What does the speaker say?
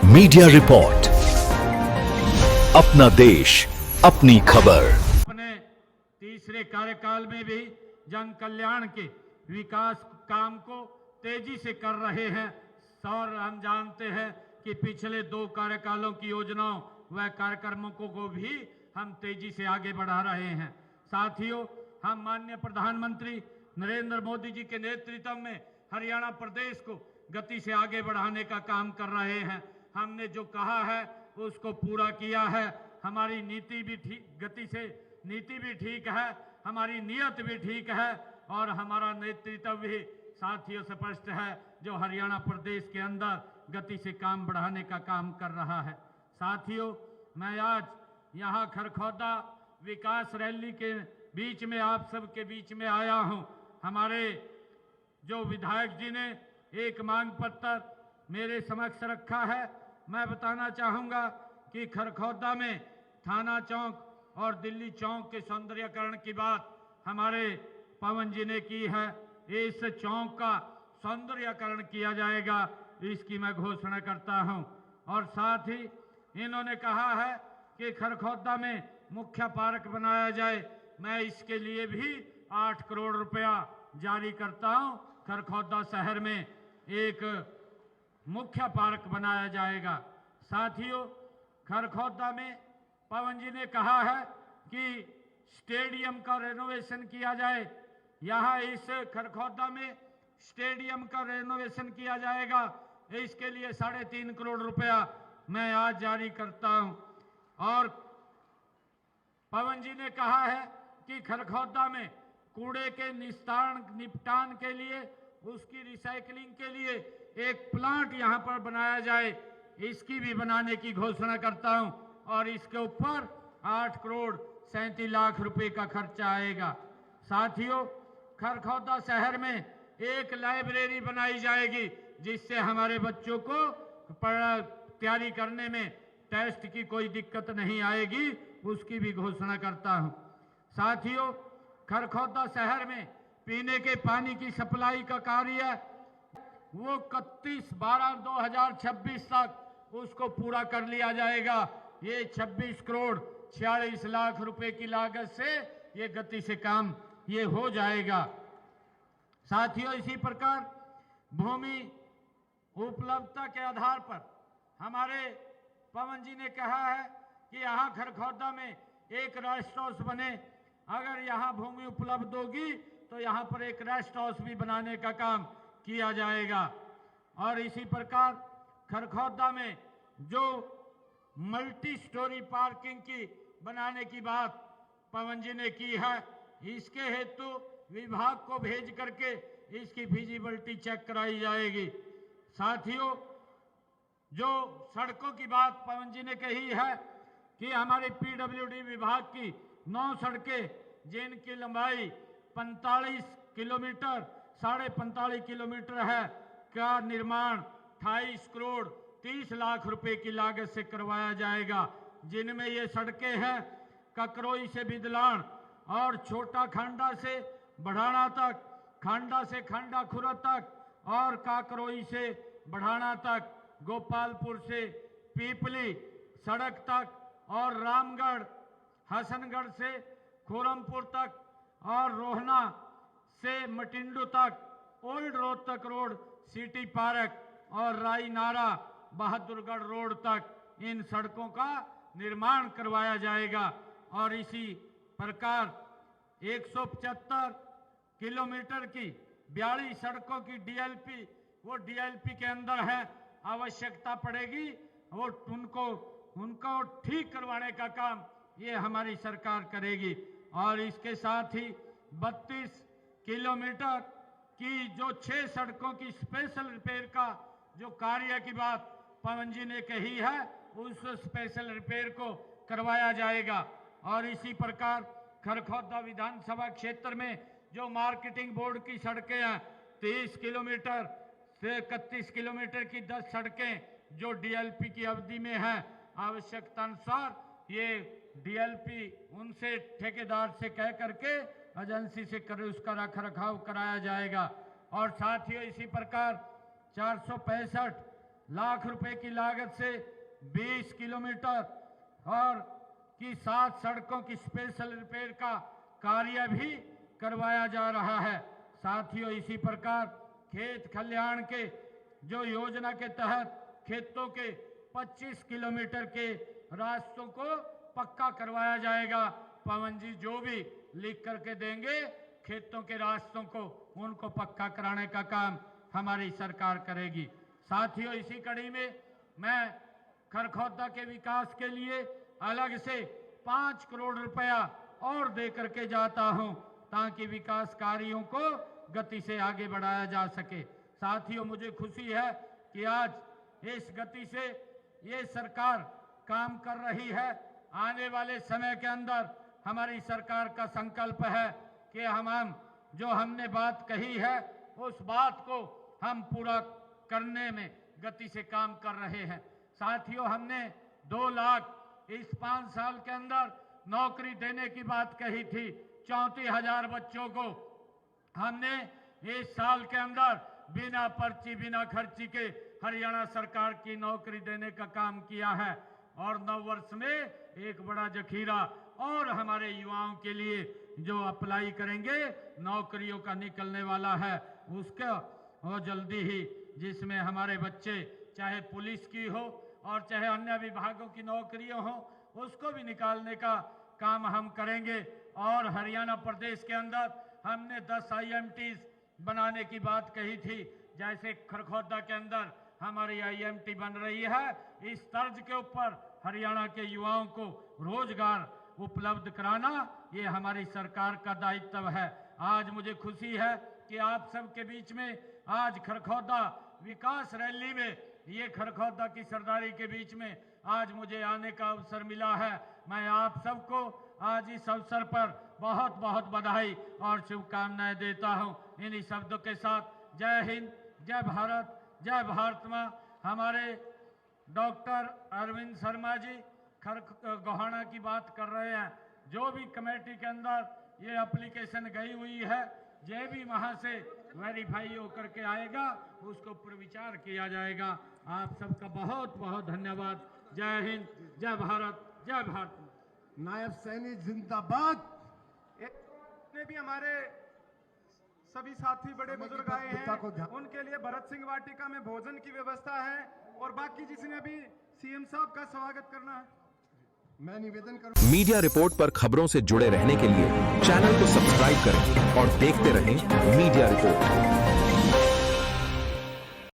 Media report, अपना देश अपनी खबर। अपने तीसरे कार्यकाल में भी जन कल्याण के विकास काम को तेजी से कर रहे हैं और हम जानते हैं कि पिछले 2 कार्यकालों की योजनाओं व कार्यक्रमों को भी हम तेजी से आगे बढ़ा रहे हैं। साथियों, हम माननीय प्रधानमंत्री नरेंद्र मोदी जी के नेतृत्व में हरियाणा प्रदेश को गति से आगे बढ़ाने का काम कर रहे हैं। हमने जो कहा है उसको पूरा किया है। हमारी नीति भी ठीक है, हमारी नीयत भी ठीक है और हमारा नेतृत्व भी साथियों स्पष्ट है, जो हरियाणा प्रदेश के अंदर गति से काम बढ़ाने का काम कर रहा है। साथियों, मैं आज यहाँ खरखौदा विकास रैली के बीच में आप सबके बीच में आया हूँ। हमारे जो विधायक जी ने एक मांग पत्र मेरे समक्ष रखा है। मैं बताना चाहूँगा कि खरखौदा में थाना चौक और दिल्ली चौक के सौंदर्यकरण की बात हमारे पवन जी ने की है। इस चौक का सौंदर्यकरण किया जाएगा, इसकी मैं घोषणा करता हूं। और साथ ही इन्होंने कहा है कि खरखौदा में मुख्य पार्क बनाया जाए। मैं इसके लिए भी 8 करोड़ रुपया जारी करता हूं। खरखौदा शहर में एक मुख्य पार्क बनाया जाएगा। साथियों, खरखौदा में पवन जी ने कहा है कि स्टेडियम का रेनोवेशन किया जाए। यहाँ इस खरखौदा में स्टेडियम का रेनोवेशन किया जाएगा। इसके लिए 3.5 करोड़ रुपया मैं आज जारी करता हूं। और पवन जी ने कहा है कि खरखौदा में कूड़े के निपटान के लिए, उसकी रिसाइकलिंग के लिए एक प्लांट यहां पर बनाया जाए। इसकी भी बनाने की घोषणा करता हूं और इसके ऊपर 8 करोड़ 37 लाख रुपए का खर्चा आएगा। साथियों, खरखौदा शहर में एक लाइब्रेरी बनाई जाएगी, जिससे हमारे बच्चों को तैयारी करने में टेस्ट की कोई दिक्कत नहीं आएगी, उसकी भी घोषणा करता हूं। साथियों, खरखौदा शहर में पीने के पानी की सप्लाई का कार्य वो 31/12/2026 तक उसको पूरा कर लिया जाएगा। ये 26 करोड़ 46 लाख रुपए की लागत से ये गति से काम ये हो जाएगा। साथियों, इसी प्रकार भूमि उपलब्धता के आधार पर हमारे पवन जी ने कहा है कि यहाँ खरखौदा में एक रेस्ट हाउस बने। अगर यहाँ भूमि उपलब्ध होगी तो यहाँ पर एक रेस्ट हाउस भी बनाने का काम किया जाएगा। और इसी प्रकार खरखौदा में जो मल्टी स्टोरी पार्किंग की बनाने की बात पवन जी ने की है, इसके हेतु विभाग को भेज करके इसकी फिजिबिलिटी चेक कराई जाएगी। साथियों, जो सड़कों की बात पवन जी ने कही है कि हमारे पीडब्ल्यूडी विभाग की 9 सड़कें, जिनकी लंबाई 45 किलोमीटर 45.5 किलोमीटर है, का निर्माण 28 करोड़ 30 लाख रुपए की लागत से करवाया जाएगा। जिनमें ये सड़कें हैं ककरोई से बिदलान और छोटा खांडा से बढ़ाना तक, खांडा से खंडा खुरा तक और काकरोई से बढ़ाना तक, गोपालपुर से पीपली सड़क तक और रामगढ़ हसनगढ़ से खोरमपुर तक और रोहना से मटिंडू तक, old Rohtak road city park और राईनारा बहादुरगढ़ रोड तक इन सड़कों का निर्माण करवाया जाएगा। और इसी प्रकार 175 किलोमीटर की 42 सड़कों की डीएलपी, वो डीएलपी के अंदर है, आवश्यकता पड़ेगी वो उनको ठीक करवाने का काम ये हमारी सरकार करेगी। और इसके साथ ही 32 किलोमीटर की जो 6 सड़कों की स्पेशल रिपेयर का जो कार्य की बात पवन जी ने कही है, उस स्पेशल रिपेयर को करवाया जाएगा। और इसी प्रकार खरखौदा विधानसभा क्षेत्र में जो मार्केटिंग बोर्ड की सड़कें हैं, 30 किलोमीटर से 31 किलोमीटर की 10 सड़कें जो डीएलपी की अवधि में है, आवश्यकता अनुसार ये डीएलपी उनसे ठेकेदार से कह करके एजेंसी से उसका रख रखाव कराया जाएगा। और साथ ही इसी प्रकार 465 लाख रुपए की लागत से 20 किलोमीटर और की 7 सड़कों की स्पेशल रिपेयर का कार्य भी करवाया जा रहा है। साथियों, इसी प्रकार खेत खलिहान के जो योजना के तहत खेतों के 25 किलोमीटर के रास्तों को पक्का करवाया जाएगा। पवन जी जो भी लिख करके देंगे खेतों के रास्तों को, उनको पक्का कराने का काम हमारी सरकार करेगी। साथियों, इसी कड़ी में मैं खरखौदा के विकास के लिए अलग से 5 करोड़ रुपया और दे करके जाता हूं, ताकि विकास कार्यों को गति से आगे बढ़ाया जा सके। साथियों, मुझे खुशी है कि आज इस गति से ये सरकार काम कर रही है। आने वाले समय के अंदर हमारी सरकार का संकल्प है कि हम जो हमने बात कही है उस बात को हम पूरा करने में गति से काम कर रहे हैं। साथियों, हमने 2 लाख इस 5 साल के अंदर नौकरी देने की बात कही थी। 34,000 बच्चों को हमने इस साल के अंदर बिना पर्ची बिना खर्ची के हरियाणा सरकार की नौकरी देने का काम किया है। और 9 वर्ष में एक बड़ा जखीरा और हमारे युवाओं के लिए जो अप्लाई करेंगे नौकरियों का निकलने वाला है, उसका और जल्दी ही जिसमें हमारे बच्चे चाहे पुलिस की हो और चाहे अन्य विभागों की नौकरियां हो, उसको भी निकालने का काम हम करेंगे। और हरियाणा प्रदेश के अंदर हमने 10 IMTs बनाने की बात कही थी। जैसे खरखौदा के अंदर हमारी IMT बन रही है, इस तर्ज के ऊपर हरियाणा के युवाओं को रोजगार उपलब्ध कराना ये हमारी सरकार का दायित्व है। आज मुझे खुशी है कि आप सबके बीच में आज खरखौदा विकास रैली में, ये खरखौदा की सरदारी के बीच में आज मुझे आने का अवसर मिला है। मैं आप सबको आज इस अवसर पर बहुत बहुत बधाई और शुभकामनाएं देता हूं। इन्हीं शब्दों के साथ जय हिंद, जय भारत, जय भारत मां। हमारे डॉक्टर अरविंद शर्मा जी गोहाना की बात कर रहे हैं। जो भी कमेटी के अंदर ये एप्लीकेशन गई हुई है, जो भी वहां से वेरीफाई होकर के आएगा उसको पर विचार किया जाएगा। आप सबका बहुत बहुत धन्यवाद। जय हिंद, जय भारत, जय भारत। नायब सैनी जिंदाबाद। ने भी हमारे सभी साथी बड़े बुजुर्ग आए हैं, उनके लिए भरत सिंह वाटिका में भोजन की व्यवस्था है और बाकी जिसने भी CM साहब का स्वागत करना है। मैं निवेदन करूं, मीडिया रिपोर्ट पर खबरों से जुड़े रहने के लिए चैनल को सब्सक्राइब करें और देखते रहें मीडिया रिपोर्ट।